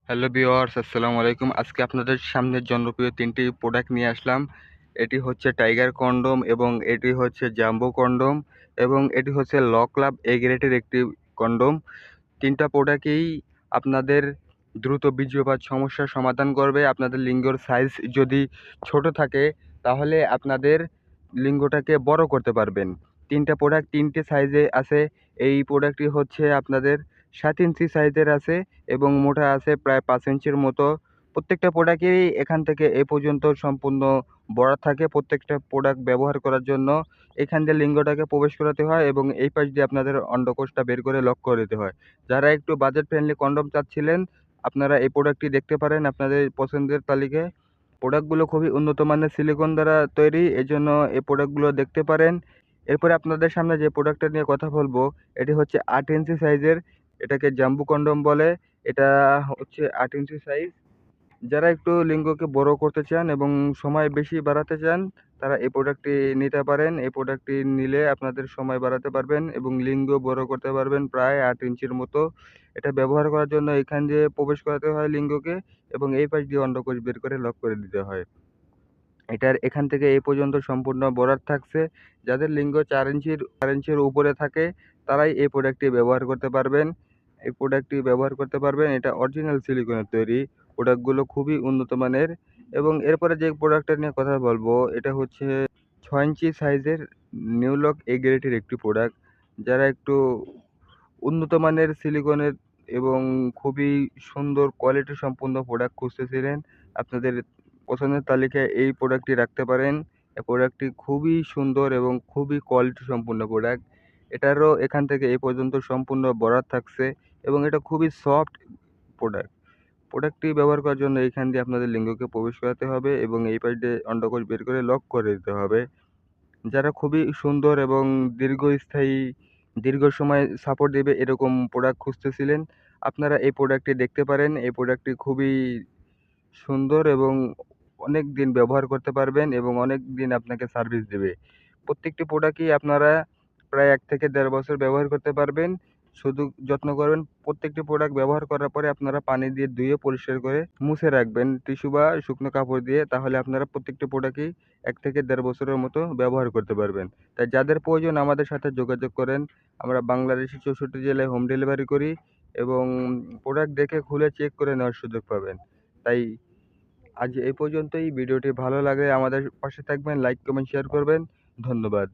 Hello viewers, আসসালামু আলাইকুম। আজকে আপনাদের সামনে জনপ্রিয় ৩টি প্রোডাক্ট নিয়ে আসলাম। এটি হচ্ছে টাইগার কন্ডোম এবং এটি হচ্ছে জাম্বো কন্ডোম এবং এটি হচ্ছে ল ক্লাব এ গ্রেডের একটি কন্ডোম। ৩টা প্রোডাক্টই আপনাদের দ্রুত বীর্যপাত সমস্যার সমাধান করবে। আপনাদের লিঙ্গর সাইজ যদি ছোট থাকে তাহলে আপনাদের লিঙ্গটাকে বড় করতে পারবেন। ৩টা প্রোডাক্ট ৩টে সাইজে আছে। এই প্রোডাক্টটি হচ্ছে আপনাদের ৭ ইঞ্চি সাইজের আছে এবং মোটা আছে প্রায় ৫ ইঞ্চির মতো। প্রত্যেকটা প্রোডাক্টেরই এখান থেকে এ পর্যন্ত সম্পূর্ণ বরাদ থাকে। প্রত্যেকটা প্রোডাক্ট ব্যবহার করার জন্য এখান দিয়ে লিঙ্গটাকে প্রবেশ করাতে হয় এবং এই পাশ দিয়ে আপনাদের অন্ডকোষটা বের করে লক করে দিতে হয়। যারা একটু বাজেট ফ্রেন্ডলি কন্ডোম চাচ্ছিলেন, আপনারা এই প্রোডাক্টটি দেখতে পারেন আপনাদের পছন্দের তালিকায়। প্রোডাক্টগুলো খুবই উন্নত মানের সিলিকন দ্বারা তৈরি, এজন্য এই প্রোডাক্টগুলো দেখতে পারেন। এরপরে আপনাদের সামনে যে প্রোডাক্টটা নিয়ে কথা বলবো, এটি হচ্ছে ৮ ইঞ্চি সাইজের। এটাকে জাম্বু কন্ডোম বলে। এটা হচ্ছে ৮ ইঞ্চি সাইজ। যারা একটু লিঙ্গকে বড় করতে চান এবং সময় বেশি বাড়াতে চান, তারা এই প্রোডাক্টটি নিতে পারেন। এই প্রোডাক্টটি নিলে আপনাদের সময় বাড়াতে পারবেন এবং লিঙ্গ বড় করতে পারবেন প্রায় ৮ ইঞ্চির মতো। এটা ব্যবহার করার জন্য এখান দিয়ে প্রবেশ করাতে হয় লিঙ্গকে এবং এই পাশ দিয়ে অন্ডকোষ বের করে লক করে দিতে হয়। এটার এখান থেকে এই পর্যন্ত সম্পূর্ণ বরাদ থাকছে। যাদের লিঙ্গ ৪ ইঞ্চির উপরে থাকে তারাই এই প্রোডাক্টটি ব্যবহার করতে পারবেন। এই প্রোডাক্টটি ব্যবহার করতে পারবেন। এটা অরিজিনাল সিলিকনের তৈরি। প্রোডাক্টগুলো খুবই উন্নত মানের এবং এরপরে যে প্রোডাক্টটা নিয়ে কথা বলবো, এটা হচ্ছে ৬ ইঞ্চি সাইজের নিউলক এ গ্রেডের একটি প্রোডাক্ট। যারা একটু উন্নত মানের সিলিকনের এবং খুবই সুন্দর কোয়ালিটি সম্পন্ন প্রোডাক্ট খুঁজতেছিলেন, আপনাদের পছন্দের তালিকায় এই প্রোডাক্টটি রাখতে পারেন। এই প্রোডাক্টটি খুবই সুন্দর এবং খুবই কোয়ালিটি সম্পন্ন প্রোডাক্ট। এটারও এখান থেকে এই পর্যন্ত সম্পূর্ণ বরাদ থাকছে এবং এটা খুবই সফট প্রোডাক্ট। প্রোডাক্টটি ব্যবহার করার জন্য এইখান দিয়ে আপনাদের লিঙ্গকে প্রবেশ করাতে হবে এবং এই পাশ দিয়ে অন্ডকোষ বের করে লক করে দিতে হবে। যারা খুবই সুন্দর এবং দীর্ঘস্থায়ী, দীর্ঘ সময় সাপোর্ট দেবে এরকম প্রোডাক্ট খুঁজতেছিলেন, আপনারা এই প্রোডাক্টটি দেখতে পারেন। এই প্রোডাক্টটি খুবই সুন্দর এবং অনেক দিন ব্যবহার করতে পারবেন এবং অনেক দিন আপনাকে সার্ভিস দেবে। প্রত্যেকটি প্রোডাক্টই আপনারা প্রায় ১ থেকে ১.৫ বছর ব্যবহার করতে পারবেন। শুধু যত্ন করবেন প্রত্যেকটি প্রোডাক্ট ব্যবহার করার পরে আপনারা পানি দিয়ে ধুয়ে পরিষ্কার করে মুছে রাখবেন টিস্যু বা শুকনো কাপড় দিয়ে। তাহলে আপনারা প্রত্যেকটি প্রোডাক্টই ১ থেকে ১.৫ বছরের মতো ব্যবহার করতে পারবেন। তাই যাদের প্রয়োজন আমাদের সাথে যোগাযোগ করেন। আমরা বাংলাদেশের ৬৪ জেলায় হোম ডেলিভারি করি এবং প্রোডাক্ট দেখে খুলে চেক করে নেওয়ার সুযোগ পাবেন। তাই আজ এই পর্যন্তই। ভিডিওটি ভালো লাগলে আমাদের পাশে থাকবেন, লাইক, কমেন্ট, শেয়ার করবেন। ধন্যবাদ।